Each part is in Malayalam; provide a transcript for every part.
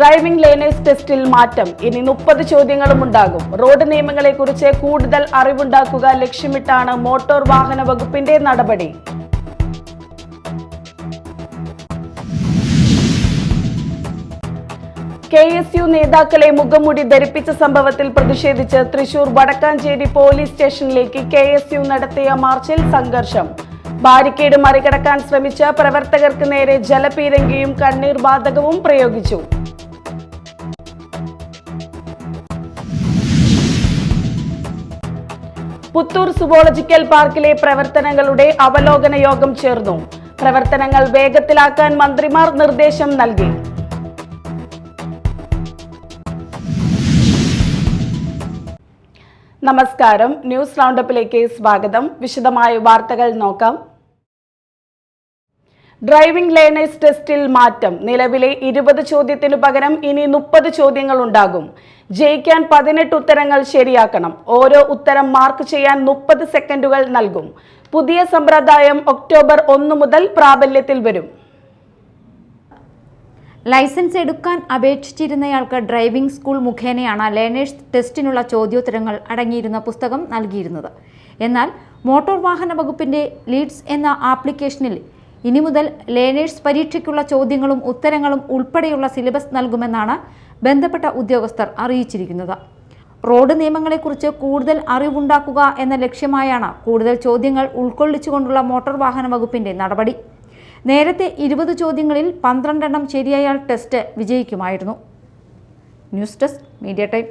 ഡ്രൈവിംഗ് ലേണേഴ്സ് ടെസ്റ്റിൽ മാറ്റം. ഇനി 30 ചോദ്യങ്ങളും ഉണ്ടാകും. റോഡ് നിയമങ്ങളെക്കുറിച്ച് കൂടുതൽ അറിവുണ്ടാക്കുക ലക്ഷ്യമിട്ടാണ് മോട്ടോർ വാഹന വകുപ്പിന്റെ നടപടി. KSU നേതാക്കളെ മുഖംമൂടി ധരിപ്പിച്ച സംഭവത്തിൽ പ്രതിഷേധിച്ച് തൃശൂർ വടക്കാഞ്ചേരി പോലീസ് സ്റ്റേഷനിലേക്ക് KSU നടത്തിയ മാർച്ചിൽ സംഘർഷം. ബാരിക്കേഡ് മറികടക്കാൻ ശ്രമിച്ച പ്രവർത്തകർക്ക് നേരെ ജലപീരങ്കിയും കണ്ണീർ വാതകവും പ്രയോഗിച്ചു. പുത്തൂർ സുവോളജിക്കൽ പാർക്കിലെ പ്രവർത്തനങ്ങളുടെ അവലോകന യോഗം ചേർന്നു. പ്രവർത്തനങ്ങൾ വേഗത്തിലാക്കാൻ മന്ത്രിമാർ നിർദ്ദേശം നൽകി. നമസ്കാരം, ന്യൂസ് റൗണ്ടപ്പിലേക്ക് സ്വാഗതം. വിശദമായ വാർത്തകൾ നോക്കാം. ഡ്രൈവിംഗ് ലേണേഴ്സ് ടെസ്റ്റിൽ മാറ്റം. നിലവിലെ 20 ചോദ്യത്തിനു പകരം ഇനി 30 ചോദ്യങ്ങൾ ഉണ്ടാകും. ജയിക്കാൻ 18 ഉത്തരങ്ങൾ ശരിയാക്കണം. ഓരോ ഉത്തരം മാർക്ക് ചെയ്യാൻ 30 സെക്കൻഡുകൾ നൽകും. പുതിയ സമ്പ്രദായം ഒക്ടോബർ 1 മുതൽ പ്രാബല്യത്തിൽ വരും. ലൈസൻസ് എടുക്കാൻ അപേക്ഷിച്ചിരുന്നയാൾക്ക് ഡ്രൈവിംഗ് സ്കൂൾ മുഖേനയാണ് ലേണേഴ്സ് ടെസ്റ്റിനുള്ള ചോദ്യോത്തരങ്ങൾ അടങ്ങിയിരുന്ന പുസ്തകം നൽകിയിരുന്നത്. എന്നാൽ മോട്ടോർ വാഹന വകുപ്പിന്റെ ലീഡ്സ് എന്ന ആപ്ലിക്കേഷനിൽ ഇനി മുതൽ ലേണേഴ്സ് പരീക്ഷയ്ക്കുള്ള ചോദ്യങ്ങളും ഉത്തരങ്ങളും ഉൾപ്പെടെയുള്ള സിലബസ് നൽകുമെന്നാണ് ബന്ധപ്പെട്ട ഉദ്യോഗസ്ഥർ അറിയിച്ചിരിക്കുന്നത്. റോഡ് നിയമങ്ങളെക്കുറിച്ച് കൂടുതൽ അറിവുണ്ടാക്കുക എന്ന ലക്ഷ്യമായാണ് കൂടുതൽ ചോദ്യങ്ങൾ ഉൾക്കൊള്ളിച്ചുകൊണ്ടുള്ള മോട്ടോർ വാഹന വകുപ്പിന്റെ നടപടി. നേരത്തെ 20 ചോദ്യങ്ങളിൽ 12 എണ്ണം ശരിയായാൽ ടെസ്റ്റ് വിജയിക്കുമായിരുന്നു. News desk media time.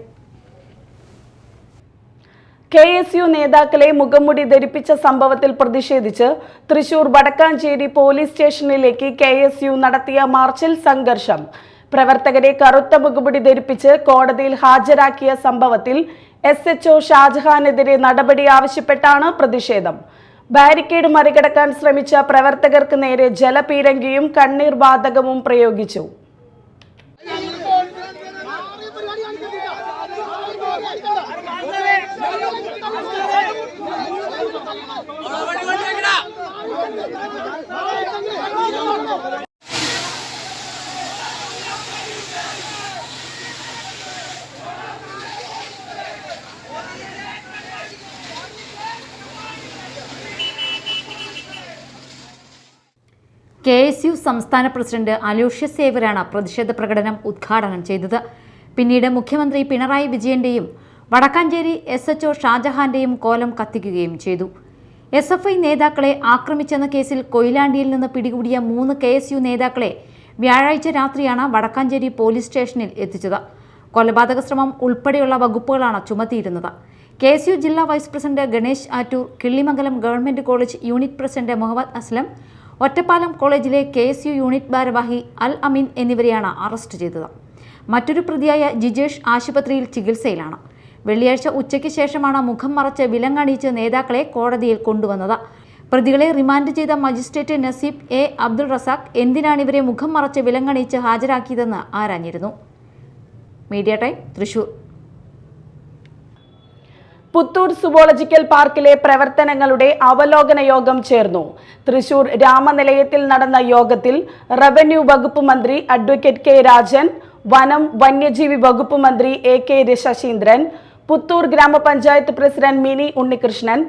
KSU നേതാക്കളെ മുഖംമൂടി ധരിപ്പിച്ച സംഭവത്തിൽ പ്രതിഷേധിച്ച് തൃശൂർ വടക്കാഞ്ചേരി പോലീസ് സ്റ്റേഷനിലേക്ക് KSU നടത്തിയ മാർച്ചിൽ സംഘർഷം. പ്രവർത്തകരെ കറുത്ത മുഖംമൂടി ധരിപ്പിച്ച് കോടതിയിൽ ഹാജരാക്കിയ സംഭവത്തിൽ SHO ഷാജഹാനെതിരെ നടപടി ആവശ്യപ്പെട്ടാണ് പ്രതിഷേധം. ബാരിക്കേഡ് മറികടക്കാൻ ശ്രമിച്ച പ്രവർത്തകർക്ക് നേരെ ജലപീരങ്കിയും കണ്ണീർ വാതകവും പ്രയോഗിച്ചു. KSU സംസ്ഥാന പ്രസിഡന്റ് അലോഷ്യസ് സേവരാണ് പ്രതിഷേധ പ്രകടനം ഉദ്ഘാടനം ചെയ്തത്. പിന്നീട് മുഖ്യമന്ത്രി പിണറായി വിജയന്റെയും വടക്കാഞ്ചേരി SHO ഷാജഹാന്റെയും കോലം കത്തിക്കുകയും ചെയ്തു. SFI നേതാക്കളെ ആക്രമിച്ചെന്ന കേസിൽ കൊയിലാണ്ടിയിൽ നിന്ന് പിടികൂടിയ 3 KSU നേതാക്കളെ വ്യാഴാഴ്ച രാത്രിയാണ് വടക്കാഞ്ചേരി പോലീസ് സ്റ്റേഷനിൽ എത്തിച്ചത്. കൊലപാതക ശ്രമം ഉൾപ്പെടെയുള്ള വകുപ്പുകളാണ് ചുമത്തിയിരുന്നത്. KSU ജില്ലാ vice president Ganesh Attoor, Killimangalam government college unit president Muhammad Aslam, Ottapalam കോളേജിലെ KSU യൂണിറ്റ് ഭാരവാഹി അൽ അമീൻ എന്നിവരെയാണ് അറസ്റ്റ് ചെയ്തത്. മറ്റൊരു പ്രതിയായ ജിജേഷ് ആശുപത്രിയിൽ ചികിത്സയിലാണ്. വെള്ളിയാഴ്ച ഉച്ചയ്ക്ക് ശേഷമാണ് മുഖം മറച്ച് വിലങ്ങണിയിച്ച് നേതാക്കളെ കോടതിയിൽ കൊണ്ടുവന്നത്. പ്രതികളെ റിമാൻഡ് ചെയ്ത മജിസ്ട്രേറ്റ് നസീബ് A അബ്ദുൾ റസാഖ് എന്തിനാണ് ഇവരെ മുഖം മറച്ച് വിലങ്ങണിയിച്ച് ഹാജരാക്കിയതെന്ന് ആരാഞ്ഞിരുന്നു. Media time, Thrissur. Puthur zoological പാർക്കിലെ പ്രവർത്തനങ്ങളുടെ അവലോകന യോഗം ചേർന്നു. തൃശൂർ രാമനിലയത്തിൽ നടന്ന യോഗത്തിൽ റവന്യൂ വകുപ്പ് മന്ത്രി അഡ്വക്കേറ്റ് K രാജൻ, വനം വന്യജീവി വകുപ്പ് മന്ത്രി AK ശശീന്ദ്രൻ, പുത്തൂർ ഗ്രാമപഞ്ചായത്ത് പ്രസിഡന്റ് മിനി ഉണ്ണികൃഷ്ണൻ,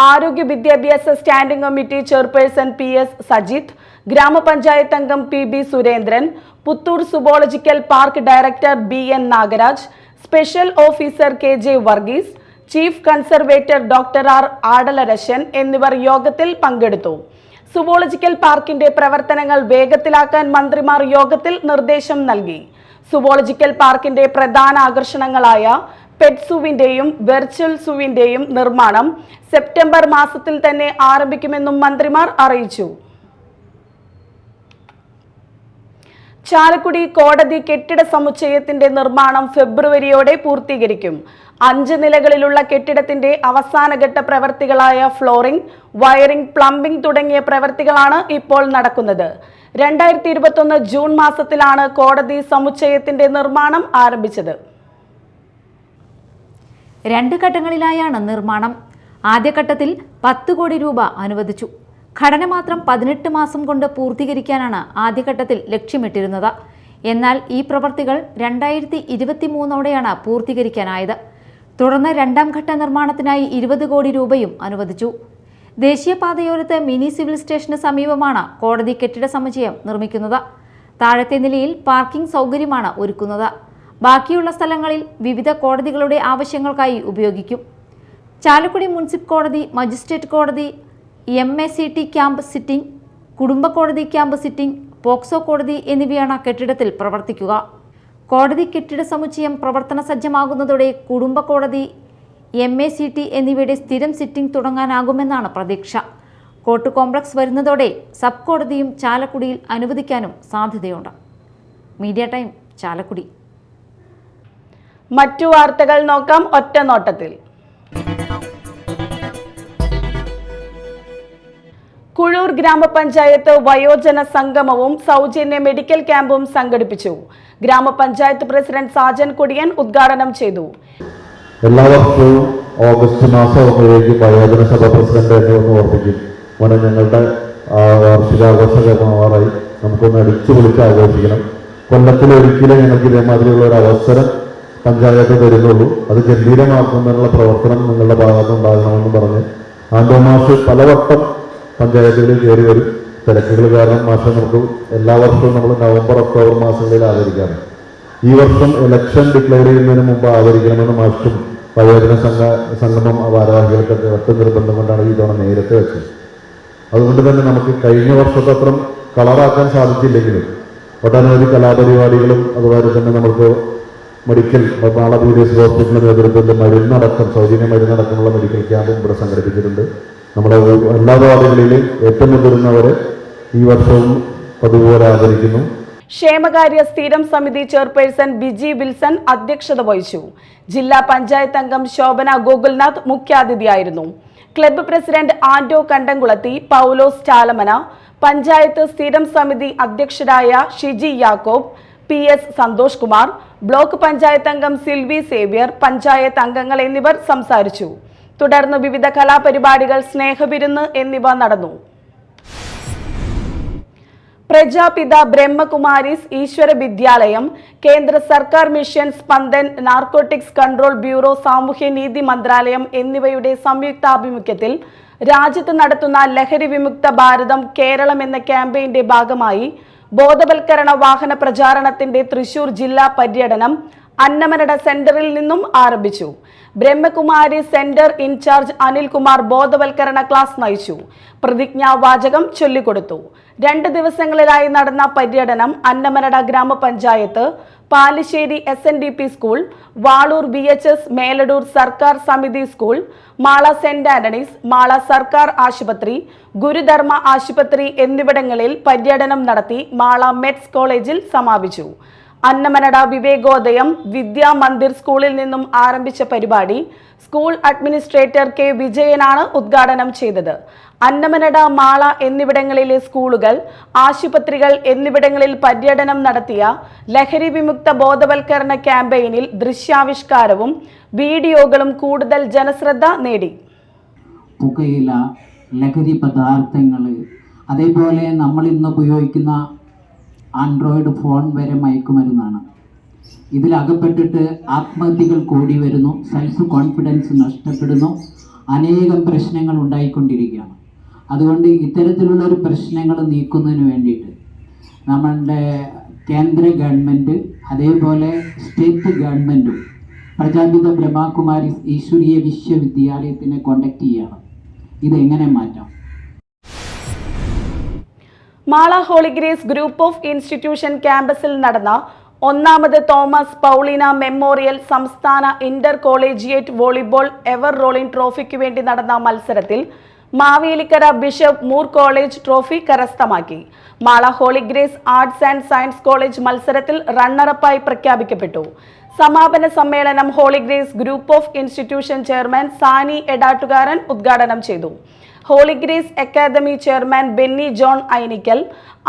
ആരോഗ്യ വിദ്യാഭ്യാസ standing committee chairperson PS Sajith, ഗ്രാമപഞ്ചായത്ത് അംഗം PB Surendran, Puthur zoological park director BN Nagaraj, special officer KJ Varghese, chief conservator doctor R ആടലരശൻ എന്നിവർ യോഗത്തിൽ പങ്കെടുത്തു. സുവോളജിക്കൽ പാർക്കിന്റെ പ്രവർത്തനങ്ങൾ വേഗത്തിലാക്കാൻ മന്ത്രിമാർ യോഗത്തിൽ നിർദ്ദേശം നൽകി. സുവോളജിക്കൽ പാർക്കിന്റെ പ്രധാന ആകർഷണങ്ങളായ പെറ്റ് സൂവിന്റെയും വെർച്വൽ സൂവിന്റെയും നിർമ്മാണം സെപ്റ്റംബർ മാസത്തിൽ തന്നെ ആരംഭിക്കുമെന്നും മന്ത്രിമാർ അറിയിച്ചു. ചാലക്കുടി കോടതി കെട്ടിട സമുച്ചയത്തിന്റെ നിർമ്മാണം ഫെബ്രുവരിയോടെ പൂർത്തീകരിക്കും. 5 നിലകളിലുള്ള കെട്ടിടത്തിന്റെ അവസാനഘട്ട പ്രവർത്തികളായ ഫ്ലോറിംഗ്, വയറിംഗ്, പ്ലംബിംഗ് തുടങ്ങിയ പ്രവർത്തികളാണ് ഇപ്പോൾ നടക്കുന്നത്. 2021 ജൂൺ മാസത്തിലാണ് കോടതി സമുച്ചയത്തിന്റെ നിർമ്മാണം ആരംഭിച്ചത്. 2 ഘട്ടങ്ങളിലായാണ് നിർമ്മാണം. ആദ്യഘട്ടത്തിൽ 10 കോടി രൂപ അനുവദിച്ചു. ഘടന മാത്രം 18 മാസം കൊണ്ട് പൂർത്തീകരിക്കാനാണ് ആദ്യഘട്ടത്തിൽ ലക്ഷ്യമിട്ടിരുന്നത്. എന്നാൽ ഈ പ്രവൃത്തികൾ 2023 പൂർത്തീകരിക്കാനായത്. തുടർന്ന് രണ്ടാം ഘട്ട നിർമ്മാണത്തിനായി 20 കോടി രൂപയും അനുവദിച്ചു. ദേശീയപാതയോരത്ത് മിനി സിവിൽ സ്റ്റേഷന് സമീപമാണ് കോടതി കെട്ടിട സമുച്ചയം നിർമ്മിക്കുന്നത്. താഴത്തെ നിലയിൽ പാർക്കിംഗ് സൗകര്യമാണ് ഒരുക്കുന്നത്. ബാക്കിയുള്ള സ്ഥലങ്ങളിൽ വിവിധ കോടതികളുടെ ആവശ്യങ്ങൾക്കായി ഉപയോഗിക്കും. ചാലക്കുടി മുനിസിപ്പൽ കോടതി, മജിസ്ട്രേറ്റ് കോടതി, MACT ക്യാമ്പ് സിറ്റിംഗ്, കുടുംബ കോടതി ക്യാമ്പ് സിറ്റിംഗ്, പോക്സോ കോടതി എന്നിവയാണ് കെട്ടിടത്തിൽ പ്രവർത്തിക്കുക. കോടതി കെട്ടിട സമുച്ചയം പ്രവർത്തന സജ്ജമാകുന്നതോടെ കുടുംബ കോടതി, MACT എന്നിവയുടെ സ്ഥിരം സിറ്റിംഗ് തുടങ്ങാനാകുമെന്നാണ് പ്രതീക്ഷ. കോർട്ട് കോംപ്ലക്സ് വരുന്നതോടെ സബ് കോടതിയും ചാലക്കുടിയിൽ അനുവദിക്കാനും സാധ്യതയുണ്ട്. Media time, Chalakudy. മറ്റു വാർത്തകൾ നോക്കാം ഒറ്റ നോട്ടത്തിൽ. കുഴൂർ ഗ്രാമപഞ്ചായത്ത് വയോജന സംഗമവും സൗജന്യ മെഡിക്കൽ ക്യാമ്പും സംഘടിപ്പിച്ചു. ഗ്രാമപഞ്ചായത്ത് പ്രസിഡന്റ് സാജൻ കൊടിയൻ ഉദ്ഘാടനം ചെയ്തു. എല്ലാ വർഷവും ഓഗസ്റ്റ് മാസമാകുമ്പോഴേക്കും വയോജന സഭ പ്രസിഡന്റ് എന്നെ ഒന്ന് ഓർമ്മിക്കും, മോനെ ഞങ്ങളുടെ വാർഷികാഘോഷമാറായി, നമുക്കൊന്ന് അടിച്ചു പൊളിച്ച് ആഘോഷിക്കണം. കൊല്ലത്തിലൊരിക്കലും ഞങ്ങൾക്ക് ഇതേമാതിരിയുള്ള ഒരു അവസരം പഞ്ചായത്ത് തരുന്നുള്ളൂ, അത് ഗംഭീരമാക്കുന്നതിനുള്ള പ്രവർത്തനം നിങ്ങളുടെ ഭാഗത്തുനിന്നുണ്ടാകണമെന്ന് പറഞ്ഞ് ആൻഡോ മാഷ് പലവട്ടം പഞ്ചായത്തുകളിൽ കയറി വരും. തിരക്കുകൾ കാരണം മാസം നമുക്ക് എല്ലാ വർഷവും നമ്മൾ നവംബർ, ഒക്ടോബർ മാസങ്ങളിൽ ആദരിക്കാറ്. ഈ വർഷം ഇലക്ഷൻ ഡിക്ലെയർ ചെയ്യുന്നതിന് മുമ്പ് ആദരിക്കണമെന്ന് മാഷും വയോജന സംഗമം ഭാരവാഹികൾക്കൊക്കെ ഒറ്റ നിർബന്ധം കൊണ്ടാണ് ഈ തവണ നേരത്തെ വെച്ചത്. അതുകൊണ്ട് തന്നെ നമുക്ക് കഴിഞ്ഞ വർഷത്തെ അത്ര കളറാക്കാൻ സാധിച്ചില്ലെങ്കിലും ഒട്ടനവധി കലാപരിപാടികളും അതുപോലെ തന്നെ നമുക്ക് മെഡിക്കൽ നാളെ ഹോസ്പിറ്റലിന്റെ നേതൃത്വത്തിൽ മരുന്നടക്കം, സൗജന്യ മരുന്നടക്കമുള്ള മെഡിക്കൽ ക്യാമ്പും ഇവിടെ സംഘടിപ്പിച്ചിട്ടുണ്ട്. നമ്മുടെ എല്ലാ വാർഡുകളിലും ഏറ്റവും മുതിർന്നവരെ ഈ വർഷവും പതിവുപോലെ ആദരിക്കുന്നു. ക്ഷേമകാര്യ സ്ഥിരം സമിതി ചെയർപേഴ്സൺ ബിജി വിൽസൺ അധ്യക്ഷത വഹിച്ചു. ജില്ലാ പഞ്ചായത്ത് അംഗം ശോഭന ഗോകുൽനാഥ് മുഖ്യാതിഥിയായിരുന്നു. ക്ലബ്ബ് പ്രസിഡന്റ് ആന്റോ കണ്ടംകുളത്തി, പൗലോസ് ചാലമന, പഞ്ചായത്ത് സ്ഥിരം സമിതി അധ്യക്ഷരായ ഷിജി യാക്കോബ്, PS സന്തോഷ് കുമാർ, ബ്ലോക്ക് പഞ്ചായത്ത് അംഗം സിൽവി സേവ്യർ, പഞ്ചായത്ത് അംഗങ്ങൾ എന്നിവർ സംസാരിച്ചു. തുടർന്ന് വിവിധ കലാപരിപാടികൾ, സ്നേഹവിരുന്ന് എന്നിവ നടന്നു. പ്രജാപിത ബ്രഹ്മകുമാരീസ് ഈശ്വര വിദ്യാലയം, കേന്ദ്ര സർക്കാർ mission Spandan, narcotics control bureau, സാമൂഹ്യനീതി മന്ത്രാലയം എന്നിവയുടെ സംയുക്താഭിമുഖ്യത്തിൽ രാജ്യത്ത് നടത്തുന്ന ലഹരി വിമുക്ത ഭാരതം കേരളം എന്ന ക്യാമ്പയിന്റെ ഭാഗമായി ബോധവൽക്കരണ വാഹന പ്രചാരണത്തിന്റെ തൃശൂർ ജില്ലാ പര്യടനം അന്നമനട സെന്ററിൽ നിന്നും ആരംഭിച്ചു. ബ്രഹ്മകുമാരി സെന്റർ ഇൻചാർജ് അനിൽകുമാർ ബോധവൽക്കരണ ക്ലാസ് നയിച്ചു. പ്രതിജ്ഞാവാചകം ചൊല്ലിക്കൊടുത്തു. 2 ദിവസങ്ങളിലായി നടന്ന പര്യടനം Annamanada grama panchayat, Palissery SNDP school, Valoor VHS Meladoor സർക്കാർ സമിതി school, Mala saint Antony's, Mala സർക്കാർ ആശുപത്രി, ഗുരുധർമ്മ ആശുപത്രി എന്നിവിടങ്ങളിൽ പര്യടനം നടത്തി മാള മെഡ്സ് കോളേജിൽ സമാപിച്ചു. അന്നമനട വിവേകോദയം വിദ്യാ മന്ദിർ സ്കൂളിൽ നിന്നും ആരംഭിച്ച പരിപാടി സ്കൂൾ അഡ്മിനിസ്ട്രേറ്റർ K വിജയനാണ് ഉദ്ഘാടനം ചെയ്തത്. അന്നമനട, മാള എന്നിവിടങ്ങളിലെ സ്കൂളുകൾ, ആശുപത്രികൾ എന്നിവിടങ്ങളിൽ പര്യടനം നടത്തിയ ലഹരി വിമുക്ത ബോധവൽക്കരണ ക്യാമ്പയിനിൽ ദൃശ്യാവിഷ്കാരവും വീഡിയോകളും കൂടുതൽ ജനശ്രദ്ധ നേടി. പുകയില, ലഹരി പദാർത്ഥങ്ങൾ, അതേപോലെ നമ്മൾ ഇന്ന് ഉപയോഗിക്കുന്ന ആൻഡ്രോയിഡ് ഫോൺ വരെ മയക്കുമരുന്നാണ്. ഇതിലകപ്പെട്ടിട്ട് ആത്മഹത്യകൾ കൂടി വരുന്നു, സെൽഫ് കോൺഫിഡൻസ് നഷ്ടപ്പെടുന്നു, അനേകം പ്രശ്നങ്ങൾ ഉണ്ടായിക്കൊണ്ടിരിക്കുകയാണ്. അതുകൊണ്ട് ഇത്തരത്തിലുള്ള ഒരു പ്രശ്നങ്ങൾ നീക്കുന്നതിന് വേണ്ടിയിട്ട് നമ്മളുടെ കേന്ദ്ര ഗവൺമെൻറ് അതേപോലെ സ്റ്റേറ്റ് ഗവൺമെൻറ്റും പ്രജാപിത ബ്രഹ്മകുമാരി ഈശ്വരീയ വിശ്വവിദ്യാലയത്തിനെ കോണ്ടാക്ട് ചെയ്യണം. ഇതെങ്ങനെ മാറ്റാം? Mala Holy Grace group of institution ക്യാമ്പസിൽ നടന്ന 1ാമത് തോമസ് പൗളീന മെമ്മോറിയൽ സംസ്ഥാന inter collegiate volleyball ever rolling ട്രോഫിക്ക് വേണ്ടി നടന്ന മത്സരത്തിൽ Mavelikara bishop Moore college trophy കരസ്ഥമാക്കി. Mala Holy Grace arts and science college മത്സരത്തിൽ റണ്ണറപ്പായി പ്രഖ്യാപിക്കപ്പെട്ടു. സമാപന സമ്മേളനം Holy Grace group of institution chairman Sani Edattukaran ഉദ്ഘാടനം ചെയ്തു. Holy Grace academy chairman Benny John Ainikkal,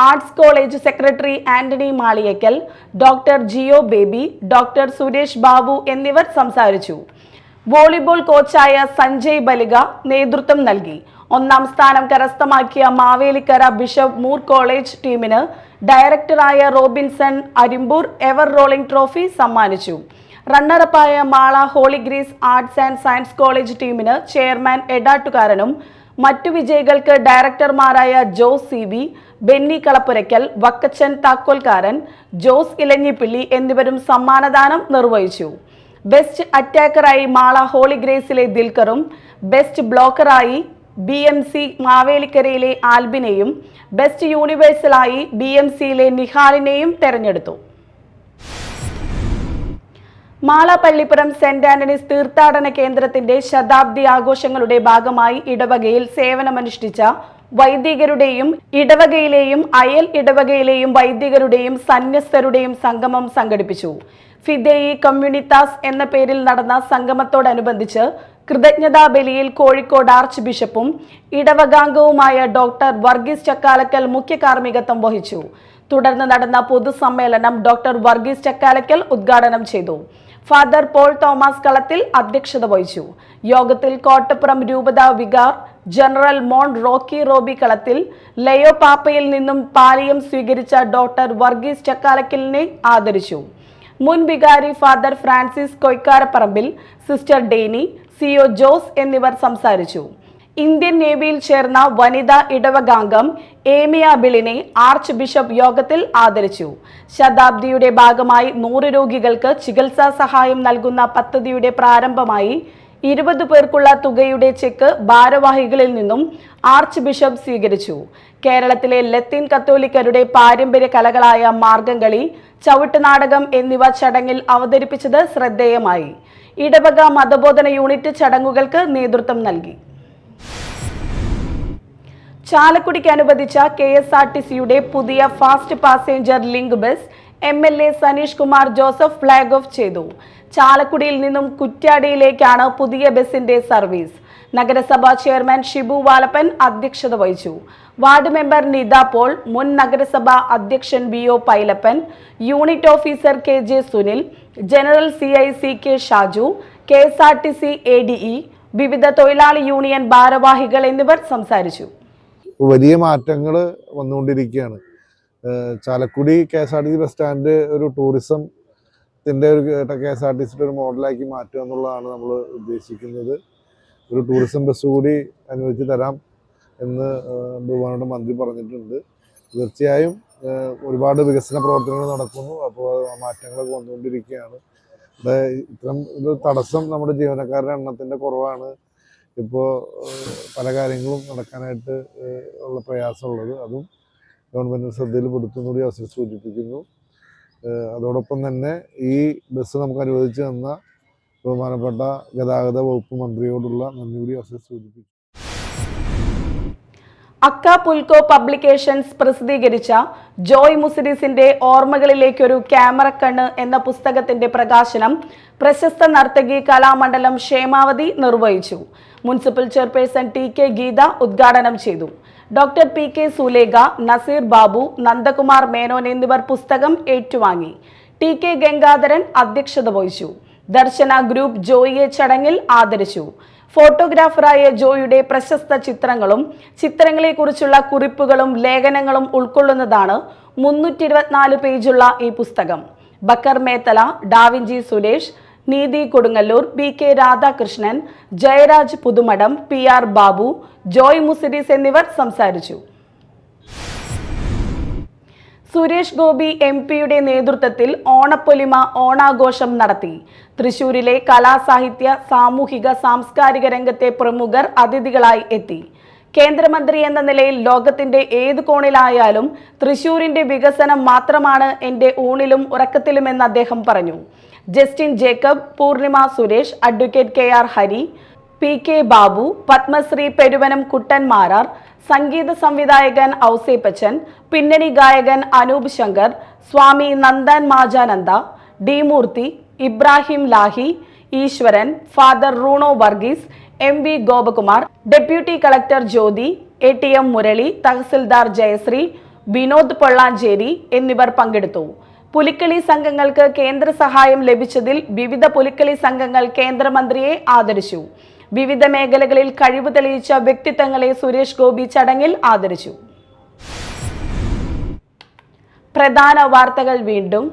arts college secretary Antony Maliyakkal, doctor Jio Baby, doctor Suresh Babu എന്നിവർ സംസാരിച്ചു. വോളിബോൾ കോച്ചായ സഞ്ജയ് ബലിക നേതൃത്വം നൽകി. 1ാം സ്ഥാനം കരസ്ഥമാക്കിയ മാവേലിക്കര ബിഷപ്പ് മൂർ കോളേജ് ടീമിന് ഡയറക്ടറായ Robinson Arimbur ever rolling trophy സമ്മാനിച്ചു. റണ്ണറപ്പായ Mala Holy Grace arts and science college ടീമിന് ചെയർമാൻ എടാട്ടുകാരനും മറ്റു വിജയികൾക്ക് ഡയറക്ടർമാരായ ജോസ് CB, ബെന്നി കളപ്പുരയ്ക്കൽ, വക്കച്ചൻ താക്കോൽക്കാരൻ, ജോസ് ഇലഞ്ഞിപ്പിള്ളി എന്നിവരും സമ്മാനദാനം നിർവഹിച്ചു. ബെസ്റ്റ് അറ്റാക്കറായി മാള ഹോളി ഗ്രേസിലെ ദിൽക്കറും ബെസ്റ്റ് ബ്ലോക്കറായി BMC മാവേലിക്കരയിലെ ആൽബിനെയും ബെസ്റ്റ് യൂണിവേഴ്സലായി BMCയിലെ നിഹാലിനെയും തെരഞ്ഞെടുത്തു. മാള പള്ളിപ്പുറം സെന്റ് ആന്റണീസ് തീർത്ഥാടന കേന്ദ്രത്തിന്റെ ശതാബ്ദി ആഘോഷങ്ങളുടെ ഭാഗമായി ഇടവകയിൽ സേവനമനുഷ്ഠിച്ച വൈദികരുടെയും ഇടവകയിലെയും അയൽ ഇടവകയിലെയും വൈദികരുടെയും സന്യസ്തരുടെയും സംഗമം സംഘടിപ്പിച്ചു. ഫിദേയി കമ്മ്യൂണിത്താസ് എന്ന പേരിൽ നടന്ന സംഗമത്തോടനുബന്ധിച്ച് കൃതജ്ഞതാ ബലിയിൽ കോഴിക്കോട് ആർച്ച് ബിഷപ്പും ഇടവകാംഗവുമായ ഡോക്ടർ വർഗീസ് ചക്കാലക്കൽ മുഖ്യ കാർമ്മികത്വം വഹിച്ചു. തുടർന്ന് നടന്ന പൊതുസമ്മേളനം ഡോക്ടർ വർഗീസ് ചക്കാലക്കൽ ഉദ്ഘാടനം ചെയ്തു. ഫാദർ പോൾ തോമസ് കളത്തിൽ അധ്യക്ഷത വഹിച്ചു. യോഗത്തിൽ കോട്ടപ്പുറം രൂപത vicar general Mon Rocky Robbie കളത്തിൽ ലയോ പാപ്പയിൽ നിന്നും പാലിയം സ്വീകരിച്ച ഡോക്ടർ വർഗീസ് ചക്കാലക്കലിനെ ആദരിച്ചു. മുൻ വികാരി father Francis Koikkaraparambil, sister Deni, CO Jose എന്നിവർ സംസാരിച്ചു. ഇന്ത്യൻ നേവിയിൽ ചേർന്ന വനിതാ ഇടവകാംഗം ഏമിയ ബിളിനെ ആർച്ച് ബിഷപ്പ് യോഗത്തിൽ ആദരിച്ചു. ശതാബ്ദിയുടെ ഭാഗമായി 100 രോഗികൾക്ക് ചികിത്സാ സഹായം നൽകുന്ന പദ്ധതിയുടെ പ്രാരംഭമായി 20 പേർക്കുള്ള തുകയുടെ ചെക്ക് ഭാരവാഹികളിൽ നിന്നും ആർച്ച് ബിഷപ്പ് സ്വീകരിച്ചു. കേരളത്തിലെ ലത്തീൻ കത്തോലിക്കരുടെ പാരമ്പര്യ കലകളായ മാർഗംകളി, ചവിട്ടുനാടകം എന്നിവ ചടങ്ങിൽ അവതരിപ്പിച്ചത് ശ്രദ്ധേയമായി. ഇടവക മതബോധന യൂണിറ്റ് ചടങ്ങുകൾക്ക് നേതൃത്വം നൽകി. ചാലക്കുടിക്ക് അനുവദിച്ച KSRTCയുടെ പുതിയ fast passenger link bus MLA Saneesh Kumar Joseph flag off ചെയ്തു. ചാലക്കുടിയിൽ നിന്നും കുറ്റ്യാടിയിലേക്കാണ് പുതിയ ബസിന്റെ സർവീസ്. നഗരസഭാ ചെയർമാൻ ഷിബു വാലപ്പൻ അധ്യക്ഷത വഹിച്ചു. വാർഡ് മെമ്പർ നിത പോൾ, മുൻ നഗരസഭാ അധ്യക്ഷൻ BO Pailappan, unit officer KJ Sunil, general CI CK Shaju, KSRTC ADE, വിവിധ തൊഴിലാളി യൂണിയൻ ഭാരവാഹികൾ എന്നിവർ സംസാരിച്ചു. വലിയ മാറ്റങ്ങൾ വന്നുകൊണ്ടിരിക്കുകയാണ്. ചാലക്കുടി KSRTC ബസ് സ്റ്റാൻഡ് ഒരു ടൂറിസത്തിൻ്റെ ഒരു KSRTCയുടെ ഒരു മോഡലാക്കി മാറ്റുക എന്നുള്ളതാണ് നമ്മൾ ഉദ്ദേശിക്കുന്നത്. ഒരു ടൂറിസം ബസ് കൂടി അനുവദിച്ച് തരാം എന്ന് ബഹുമാനപ്പെട്ട മന്ത്രി പറഞ്ഞിട്ടുണ്ട്. തീർച്ചയായും ഒരുപാട് വികസന പ്രവർത്തനങ്ങൾ നടക്കുന്നു. അപ്പോൾ മാറ്റങ്ങളൊക്കെ വന്നുകൊണ്ടിരിക്കുകയാണ്. ഇത്തരം ഒരു തടസ്സം നമ്മുടെ ജീവനക്കാരുടെ എണ്ണത്തിൻ്റെ കുറവാണ് ഇപ്പോൾ പല കാര്യങ്ങളും നടക്കാനായിട്ട് ഉള്ള പ്രയാസമുള്ളത്. അതും ഗവൺമെൻറ് ശ്രദ്ധയിൽ പെടുത്തുന്നൂടി അവസരം സൂചിപ്പിക്കുന്നു. അതോടൊപ്പം തന്നെ ഈ ബസ് നമുക്ക് അനുവദിച്ചു തന്ന ബഹുമാനപ്പെട്ട ഗതാഗത വകുപ്പ് മന്ത്രിയോടുള്ള നന്ദി കൂടി അവസരം സൂചിപ്പിച്ചു. അക്ക പുൽക്കോ പബ്ലിക്കേഷൻസ് പ്രസിദ്ധീകരിച്ച ജോയ് മുസിരിസിന്റെ ഓർമ്മകളിലേക്കൊരു ക്യാമറ കണ്ണ് എന്ന പുസ്തകത്തിന്റെ പ്രകാശനം പ്രശസ്ത നർത്തകി കലാമണ്ഡലം ക്ഷേമാവതി നിർവഹിച്ചു. മുനിസിപ്പൽ ചെയർപേഴ്സൺ TK ഗീത ഉദ്ഘാടനം ചെയ്തു. ഡോക്ടർ PK സുലേഖ, നസീർ ബാബു, നന്ദകുമാർ മേനോൻ എന്നിവർ പുസ്തകം ഏറ്റുവാങ്ങി. TK ഗംഗാധരൻ അധ്യക്ഷത വഹിച്ചു. ദർശന ഗ്രൂപ്പ് ജോയിയെ ചടങ്ങിൽ ആദരിച്ചു. ഫോട്ടോഗ്രാഫറായ ജോയിയുടെ പ്രശസ്ത ചിത്രങ്ങളും ചിത്രങ്ങളെക്കുറിച്ചുള്ള കുറിപ്പുകളും ലേഖനങ്ങളും ഉൾക്കൊള്ളുന്നതാണ് 324 പേജുള്ള ഈ പുസ്തകം. ബക്കർ മേത്തല, ഡാവിഞ്ചി സുരേഷ്, നീതി കൊടുങ്ങല്ലൂർ, BK രാധാകൃഷ്ണൻ, ജയരാജ് പുതുമഠം, PR ബാബു, ജോയ് മുസിരീസ് എന്നിവർ സംസാരിച്ചു. സുരേഷ് ഗോപി MP-യുടെ നേതൃത്വത്തിൽ ഓണപ്പൊലിമ ഓണാഘോഷം നടത്തി. തൃശൂരിലെ കലാസാഹിത്യ സാമൂഹിക സാംസ്കാരിക രംഗത്തെ പ്രമുഖർ അതിഥികളായി എത്തി. കേന്ദ്രമന്ത്രി എന്ന നിലയിൽ ലോകത്തിന്റെ ഏത് കോണിലായാലും തൃശൂരിന്റെ വികസനം മാത്രമാണ് എൻ്റെ ഊണിലും ഉറക്കത്തിലുമെന്ന് അദ്ദേഹം പറഞ്ഞു. Justin Jacob, Poornima Suresh, advocate KR Hari, PK Babu, Padmashri Peruvanam Kuttan Marar, സംഗീത സംവിധായകൻ ഔസേപ്പച്ചൻ, പിന്നണി ഗായകൻ അനൂപ് ശങ്കർ, സ്വാമി നന്ദൻ മാജാനന്ദ, D മൂർത്തി, Ibrahim Lahi, Eeswaran, father Runo Varghese, MV Gopakumar, deputy collector Jyothi, ATM Murali, tahsildar Jayasree, Vinod Pollanchery എന്നിവർ പങ്കെടുത്തു. പുലിക്കളി സംഘങ്ങൾക്ക് കേന്ദ്ര സഹായം ലഭിച്ചതിൽ വിവിധ പുലിക്കളി സംഘങ്ങൾ കേന്ദ്രമന്ത്രിയെ ആദരിച്ചു. വിവിധ മേഖലകളിൽ കഴിവ് തെളിയിച്ച വ്യക്തിത്വങ്ങളെ സുരേഷ് ഗോപി ചടങ്ങിൽ ആദരിച്ചു. പ്രധാന വാർത്തകൾ വീണ്ടും.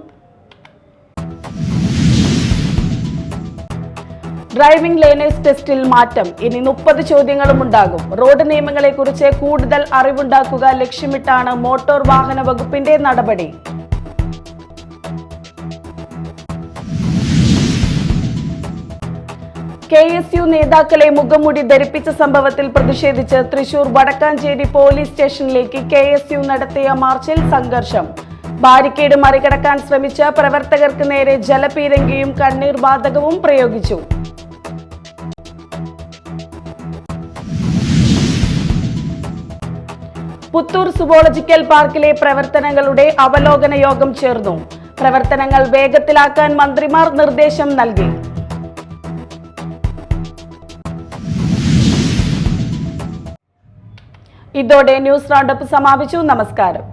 ഡ്രൈവിംഗ് ലേണേഴ്സ് ടെസ്റ്റിൽ മാറ്റം. ഇനി 30 ചോദ്യങ്ങളും ഉണ്ടാകും. റോഡ് നിയമങ്ങളെക്കുറിച്ച് കൂടുതൽ അറിവുണ്ടാക്കുക ലക്ഷ്യമിട്ടാണ് മോട്ടോർ വാഹന വകുപ്പിന്റെ നടപടി. KSU നേതാക്കളെ മുഖംമൂടി ധരിപ്പിച്ച സംഭവത്തിൽ പ്രതിഷേധിച്ച് തൃശൂർ വടക്കാഞ്ചേരി പോലീസ് സ്റ്റേഷനിലേക്ക് KSU നടത്തിയ മാർച്ചിൽ സംഘർഷം. ബാരിക്കേഡ് മറികടക്കാൻ ശ്രമിച്ച പ്രവർത്തകർക്ക് നേരെ ജലപീരങ്കിയും കണ്ണീർ വാതകവും പ്രയോഗിച്ചു. പുത്തൂർ സുവോളജിക്കൽ പാർക്കിലെ പ്രവർത്തനങ്ങളുടെ അവലോകന യോഗം ചേർന്നു. പ്രവർത്തനങ്ങൾ വേഗത്തിലാക്കാൻ മന്ത്രിമാർ നിർദ്ദേശം നൽകി. ഇതോടെ ന്യൂസ് റൗണ്ടപ്പ് സമാപിച്ചു. നമസ്കാരം.